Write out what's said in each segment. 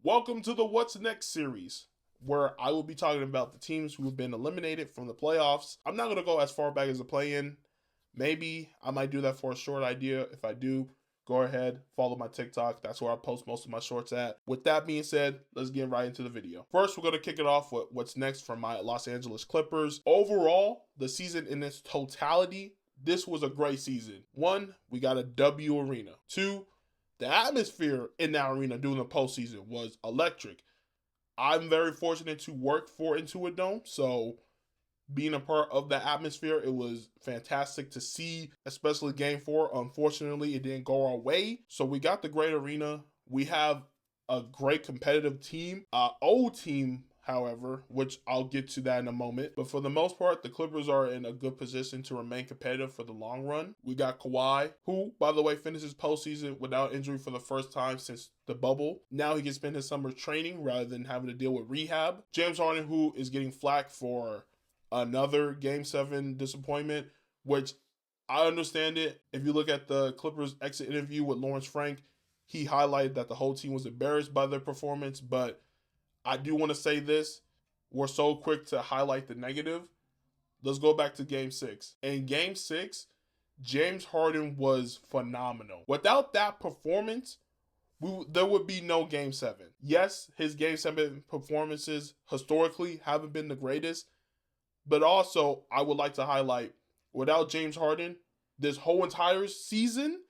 Welcome to the What's Next series, where I will be talking about the teams who have been eliminated from the playoffs. I'm not going to go as far back as the play-in. Maybe I might do that for a short idea. If I do, go ahead, follow my TikTok. That's where I post most of my shorts at. With that being said, let's get right into the video. First, we're going to kick it off with what's next for my Los Angeles Clippers. Overall, the season in its totality, this was a great season. 1, we got a W arena. 2, the atmosphere in that arena during the postseason was electric. I'm very fortunate to work for Intuit Dome, so being a part of that atmosphere, it was fantastic to see, especially Game 4. Unfortunately, it didn't go our way, so we got the great arena. We have a great competitive team. Old team, however, which I'll get to that in a moment. But for the most part, the Clippers are in a good position to remain competitive for the long run. We got Kawhi, who, by the way, finishes postseason without injury for the first time since the bubble. Now he can spend his summer training rather than having to deal with rehab. James Harden, who is getting flack for another Game 7 disappointment, which I understand it. If you look at the Clippers exit interview with Lawrence Frank, he highlighted that the whole team was embarrassed by their performance, but I do want to say this. We're so quick to highlight the negative. Let's go back to Game 6. In Game 6, James Harden was phenomenal. Without that performance, there would be no Game 7. Yes, his Game 7 performances historically haven't been the greatest, but also I would like to highlight, without James Harden, this whole entire season,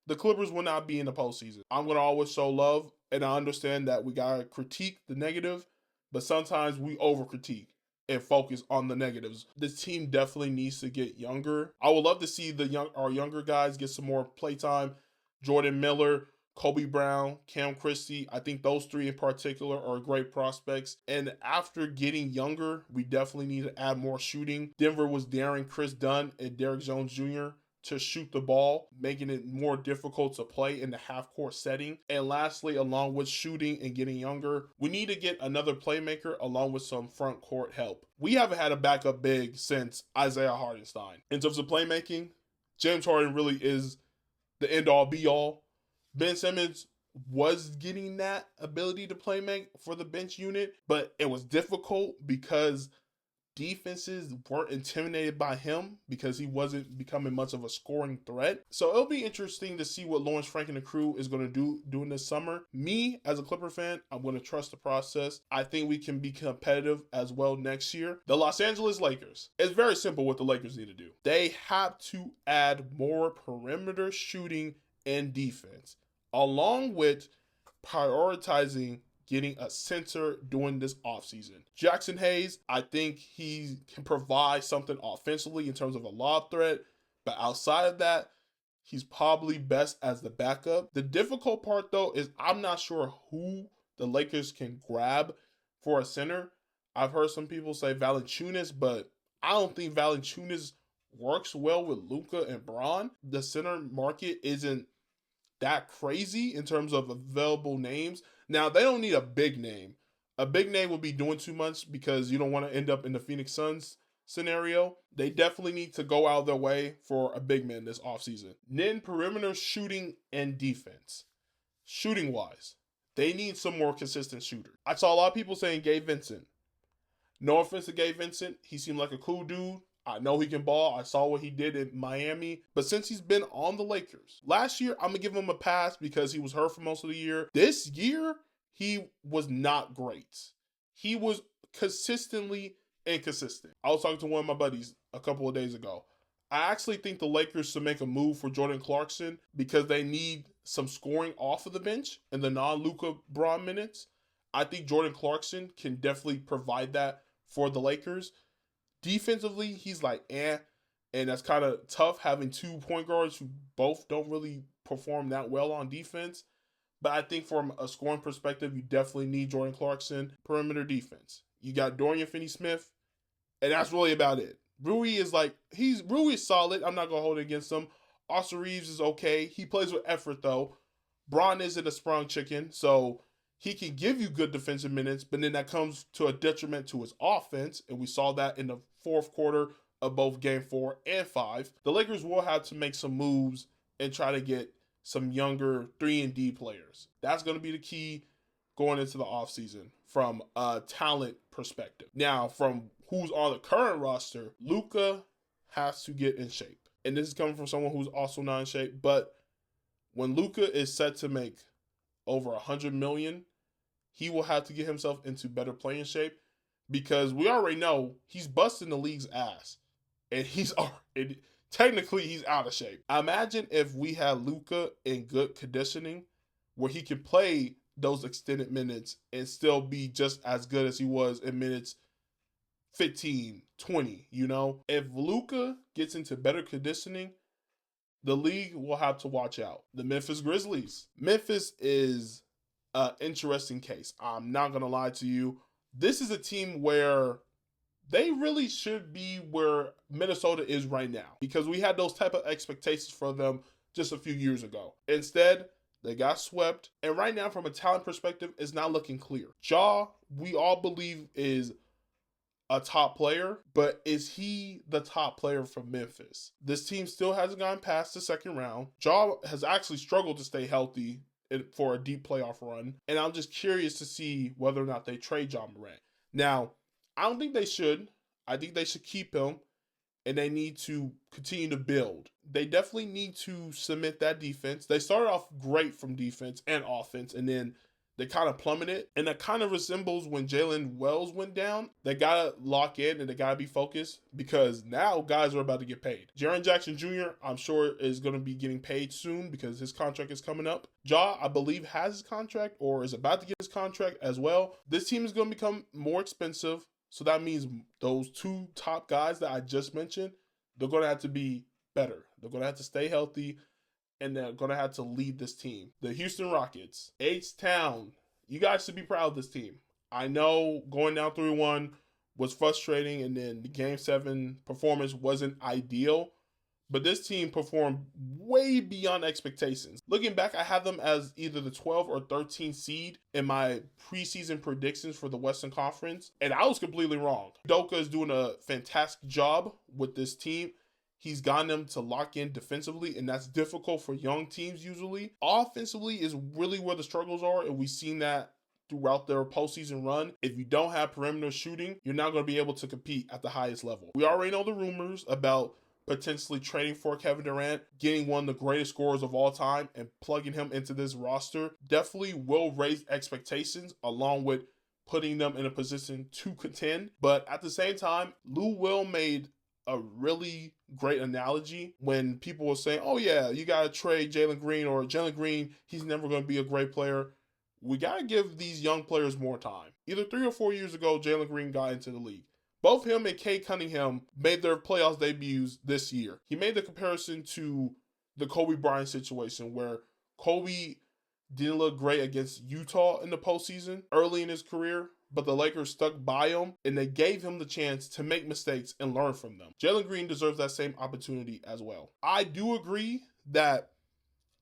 the Clippers will not be in the postseason. I'm going to always show love, and I understand that we got to critique the negative, but sometimes we over-critique and focus on the negatives. This team definitely needs to get younger. I would love to see our younger guys get some more playtime. Jordan Miller, Kobe Brown, Cam Christie. I think those three in particular are great prospects. And after getting younger, we definitely need to add more shooting. Denver was daring Chris Dunn and Derrick Jones Jr. to shoot the ball, making it more difficult to play in the half-court setting. And lastly, along with shooting and getting younger, we need to get another playmaker along with some front court help. We haven't had a backup big since Isaiah Hartenstein. In terms of playmaking, James Harden really is the end-all, be-all. Ben Simmons was getting that ability to play make for the bench unit, but it was difficult because defenses weren't intimidated by him because he wasn't becoming much of a scoring threat. So it'll be interesting to see what Lawrence Frank and the crew is going to do during this summer. Me, as a Clipper fan, I'm going to trust the process. I think we can be competitive as well next year. The Los Angeles Lakers. It's very simple what the Lakers need to do. They have to add more perimeter shooting and defense, along with prioritizing getting a center during this offseason. Jackson Hayes, I think he can provide something offensively in terms of a lob threat, but outside of that, he's probably best as the backup. The difficult part, though, is I'm not sure who the Lakers can grab for a center. I've heard some people say Valanciunas, but I don't think Valanciunas works well with Luka and Bron. The center market isn't that crazy in terms of available names. Now, they don't need a big name. A big name will be doing too much because you don't want to end up in the Phoenix Suns scenario. They definitely need to go out of their way for a big man this offseason. Then perimeter shooting and defense. Shooting-wise, they need some more consistent shooters. I saw a lot of people saying Gabe Vincent. No offense to Gabe Vincent. He seemed like a cool dude. I know he can ball. I saw what he did in Miami. But since he's been on the Lakers, last year, I'm going to give him a pass because he was hurt for most of the year. This year, he was not great. He was consistently inconsistent. I was talking to one of my buddies a couple of days ago. I actually think the Lakers should make a move for Jordan Clarkson because they need some scoring off of the bench in the non-Luka Bron minutes. I think Jordan Clarkson can definitely provide that for the Lakers. Defensively, he's like, and that's kind of tough having 2 point guards who both don't really perform that well on defense. But I think from a scoring perspective, you definitely need Jordan Clarkson. Perimeter defense. You got Dorian Finney-Smith, and that's really about it. Rui is solid. I'm not going to hold it against him. Austin Reeves is okay. He plays with effort, though. Bron isn't a sprung chicken, so he can give you good defensive minutes, but then that comes to a detriment to his offense, and we saw that in the fourth quarter of both Game 4 and 5. The Lakers will have to make some moves and try to get some younger 3-and-D players. That's going to be the key going into the offseason from a talent perspective. Now, from who's on the current roster, Luka has to get in shape. And this is coming from someone who's also not in shape. But when Luka is set to make over $100 million, he will have to get himself into better playing shape, because we already know he's busting the league's ass. And technically he's out of shape. Imagine if we had Luka in good conditioning where he can play those extended minutes and still be just as good as he was in minutes 15, 20, you know? If Luka gets into better conditioning, the league will have to watch out. The Memphis Grizzlies. Memphis is an interesting case. I'm not going to lie to you. This is a team where they really should be where Minnesota is right now, because we had those type of expectations for them just a few years ago. Instead, they got swept. And right now, from a talent perspective, it's not looking clear. Ja, we all believe, is a top player, but is he the top player from Memphis? This team still hasn't gone past the second round. Ja has actually struggled to stay healthy for a deep playoff run. And I'm just curious to see whether or not they trade Ja Morant. Now, I don't think they should. I think they should keep him, and they need to continue to build. They definitely need to cement that defense. They started off great from defense and offense, and then they kind of plummeted. And that kind of resembles when Jalen Wells went down. They got to lock in and they got to be focused, because now guys are about to get paid. Jaren Jackson Jr., I'm sure, is going to be getting paid soon because his contract is coming up. Ja, I believe, has his contract or is about to get his contract as well. This team is going to become more expensive. So that means those two top guys that I just mentioned, they're going to have to be better. They're going to have to stay healthy, and they're going to have to lead this team. The Houston Rockets, H-Town, you guys should be proud of this team. I know going down 3-1 was frustrating, and then the Game 7 performance wasn't ideal, but this team performed way beyond expectations. Looking back, I have them as either the 12 or 13 seed in my preseason predictions for the Western Conference, and I was completely wrong. Udoka is doing a fantastic job with this team. He's gotten them to lock in defensively, and that's difficult for young teams usually. Offensively is really where the struggles are, and we've seen that throughout their postseason run. If you don't have perimeter shooting, you're not going to be able to compete at the highest level. We already know the rumors about potentially trading for Kevin Durant, getting one of the greatest scorers of all time, and plugging him into this roster. Definitely will raise expectations, along with putting them in a position to contend. But at the same time, Lou Will made a really great analogy when people were saying, oh yeah, you got to trade Jalen Green, or Jalen Green, he's never going to be a great player. We got to give these young players more time. Either 3 or 4 years ago, Jalen Green got into the league. Both him and Cade Cunningham made their playoffs debuts this year. He made the comparison to the Kobe Bryant situation, where Kobe didn't look great against Utah in the postseason early in his career, but the Lakers stuck by him, and they gave him the chance to make mistakes and learn from them. Jalen Green deserves that same opportunity as well. I do agree that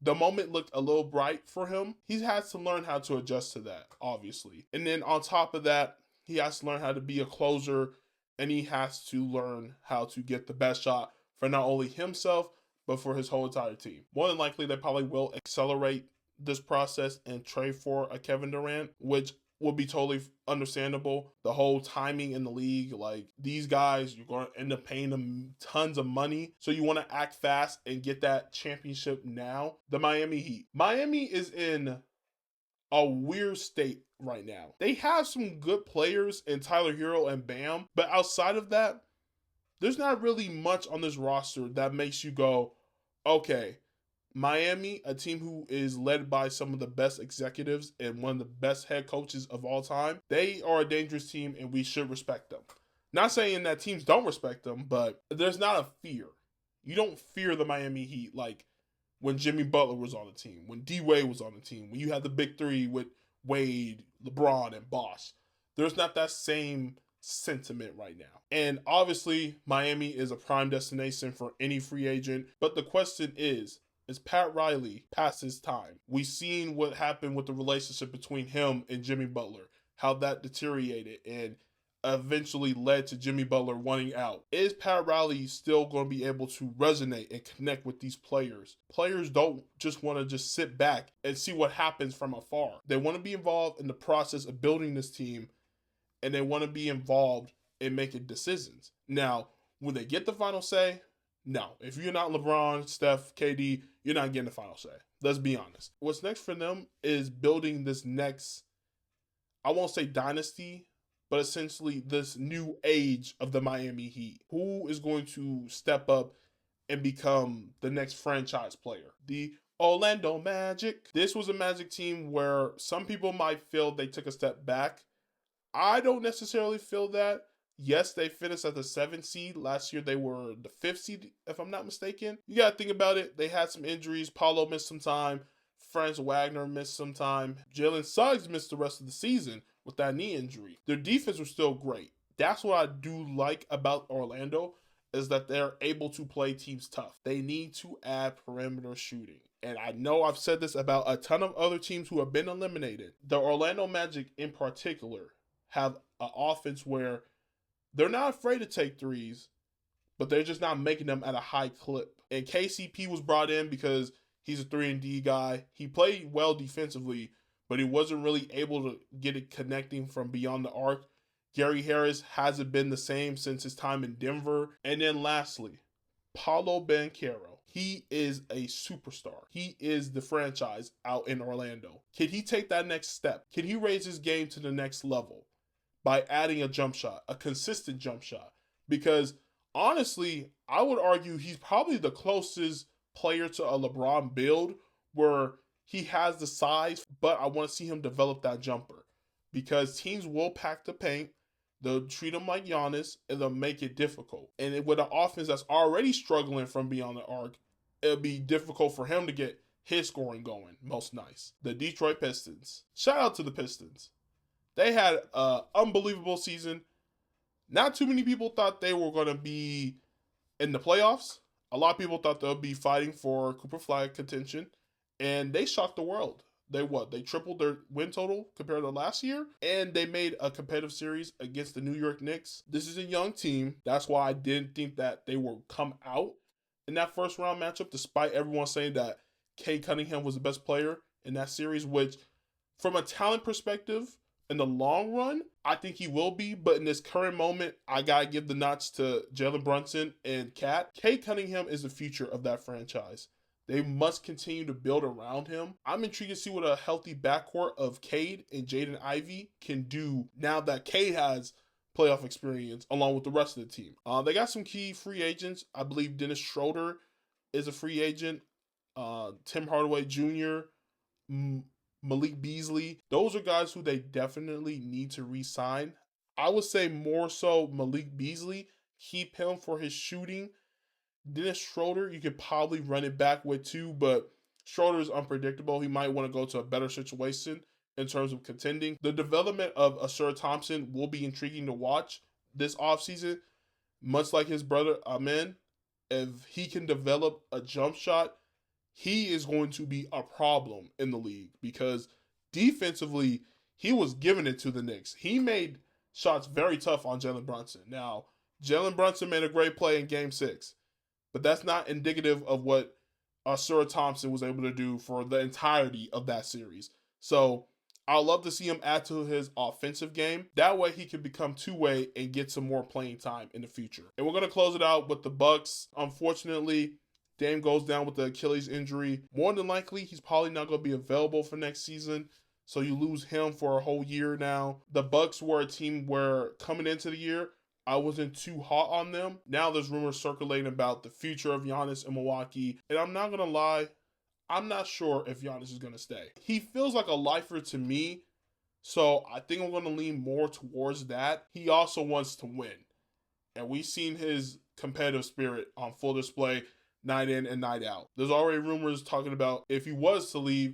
the moment looked a little bright for him. He has to learn how to adjust to that, obviously. And then on top of that, he has to learn how to be a closer, and he has to learn how to get the best shot for not only himself, but for his whole entire team. More than likely, they probably will accelerate this process and trade for a Kevin Durant, which will be totally understandable. The whole timing in the league, like these guys, you're going to end up paying them tons of money. So you want to act fast and get that championship now. The Miami Heat. Miami is in a weird state right now. They have some good players in Tyler Hero and Bam, but outside of that, there's not really much on this roster that makes you go, okay, Miami, a team who is led by some of the best executives and one of the best head coaches of all time, they are a dangerous team and we should respect them. Not saying that teams don't respect them, but there's not a fear. You don't fear the Miami Heat like when Jimmy Butler was on the team, when D-Wade was on the team, when you had the big three with Wade, LeBron, and Bosh. There's not that same sentiment right now. And obviously, Miami is a prime destination for any free agent. But the question is Pat Riley past his time? We've seen what happened with the relationship between him and Jimmy Butler, how that deteriorated. And eventually led to Jimmy Butler wanting out. Is Pat Riley still going to be able to resonate and connect with these players? Players don't just want to just sit back and see what happens from afar. They want to be involved in the process of building this team, and they want to be involved in making decisions. Now, when they get the final say, no. If you're not LeBron, Steph, KD, you're not getting the final say. Let's be honest. What's next for them is building this next, I won't say dynasty, but essentially this new age of the Miami Heat. Who is going to step up and become the next franchise player? The Orlando Magic. This was a Magic team where some people might feel they took a step back. I don't necessarily feel that. Yes, they finished at the 7th seed. Last year, they were the 5th seed, if I'm not mistaken. You got to think about it. They had some injuries. Paulo missed some time. Franz Wagner missed some time. Jalen Suggs missed the rest of the season with that knee injury. Their defense was still great. That's what I do like about Orlando, is that they're able to play teams tough. They need to add perimeter shooting. And I know I've said this about a ton of other teams who have been eliminated. The Orlando Magic in particular have an offense where they're not afraid to take threes, but they're just not making them at a high clip. And KCP was brought in because he's a 3-and-D guy. He played well defensively, but he wasn't really able to get it connecting from beyond the arc. Gary Harris hasn't been the same since his time in Denver. And then lastly, Paolo Banchero. He is a superstar. He is the franchise out in Orlando. Can he take that next step? Can he raise his game to the next level by adding a jump shot, a consistent jump shot? Because honestly, I would argue he's probably the closest player to a LeBron build where he has the size, but I want to see him develop that jumper, because teams will pack the paint. They'll treat him like Giannis, and they'll make it difficult. And with an offense that's already struggling from beyond the arc, it'll be difficult for him to get his scoring going most nights. The Detroit Pistons. Shout out to the Pistons. They had an unbelievable season. Not too many people thought they were going to be in the playoffs. A lot of people thought they'll be fighting for Cooper Flag contention, and they shocked the world. They tripled their win total compared to last year, and they made a competitive series against the New York Knicks. This is a young team. That's why I didn't think that they would come out in that first round matchup, despite everyone saying that Cade Cunningham was the best player in that series, which from a talent perspective, in the long run, I think he will be. But in this current moment, I got to give the nods to Jalen Brunson and Cat. Cade Cunningham is the future of that franchise. They must continue to build around him. I'm intrigued to see what a healthy backcourt of Cade and Jaden Ivey can do now that Cade has playoff experience along with the rest of the team. They got some key free agents. I believe Dennis Schroeder is a free agent. Tim Hardaway Jr., Malik Beasley. Those are guys who they definitely need to re-sign. I would say more so Malik Beasley. Keep him for his shooting. Dennis Schroeder, you could probably run it back with too, but Schroeder is unpredictable. He might want to go to a better situation in terms of contending. The development of Asura Thompson will be intriguing to watch this offseason. Much like his brother Amen, if he can develop a jump shot, he is going to be a problem in the league, because defensively, he was giving it to the Knicks. He made shots very tough on Jalen Brunson. Now, Jalen Brunson made a great play in Game 6, but that's not indicative of what Asura Thompson was able to do for the entirety of that series. So I'd love to see him add to his offensive game. That way he can become two-way and get some more playing time in the future. And we're going to close it out with the Bucks. Unfortunately, Dame goes down with the Achilles injury. More than likely, he's probably not going to be available for next season. So you lose him for a whole year now. The Bucks were a team where coming into the year, I wasn't too hot on them. Now there's rumors circulating about the future of Giannis in Milwaukee. And I'm not going to lie, I'm not sure if Giannis is going to stay. He feels like a lifer to me, so I think I'm going to lean more towards that. He also wants to win. And we've seen his competitive spirit on full display night in and night out. There's already rumors talking about if he was to leave,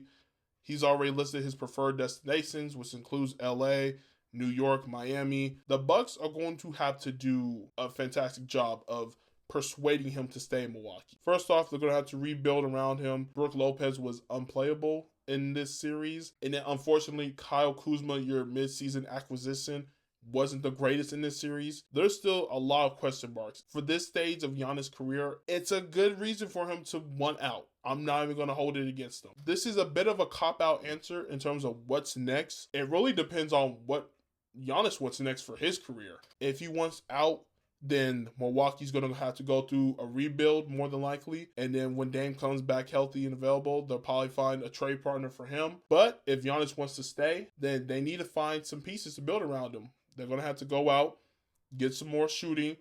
he's already listed his preferred destinations, which includes LA, New York, Miami. The Bucks are going to have to do a fantastic job of persuading him to stay in Milwaukee. First off, they're going to have to rebuild around him. Brook Lopez was unplayable in this series. And then unfortunately, Kyle Kuzma, your midseason acquisition, wasn't the greatest in this series, there's still a lot of question marks. For this stage of Giannis' career, it's a good reason for him to want out. I'm not even going to hold it against him. This is a bit of a cop-out answer in terms of what's next. It really depends on what Giannis wants next for his career. If he wants out, then Milwaukee's going to have to go through a rebuild more than likely. And then when Dame comes back healthy and available, they'll probably find a trade partner for him. But if Giannis wants to stay, then they need to find some pieces to build around him. They're going to have to go out, get some more shooting.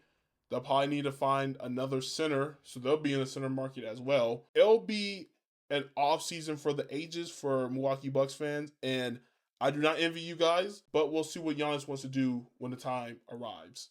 They'll probably need to find another center, so they'll be in the center market as well. It'll be an offseason for the ages for Milwaukee Bucks fans, and I do not envy you guys, but we'll see what Giannis wants to do when the time arrives.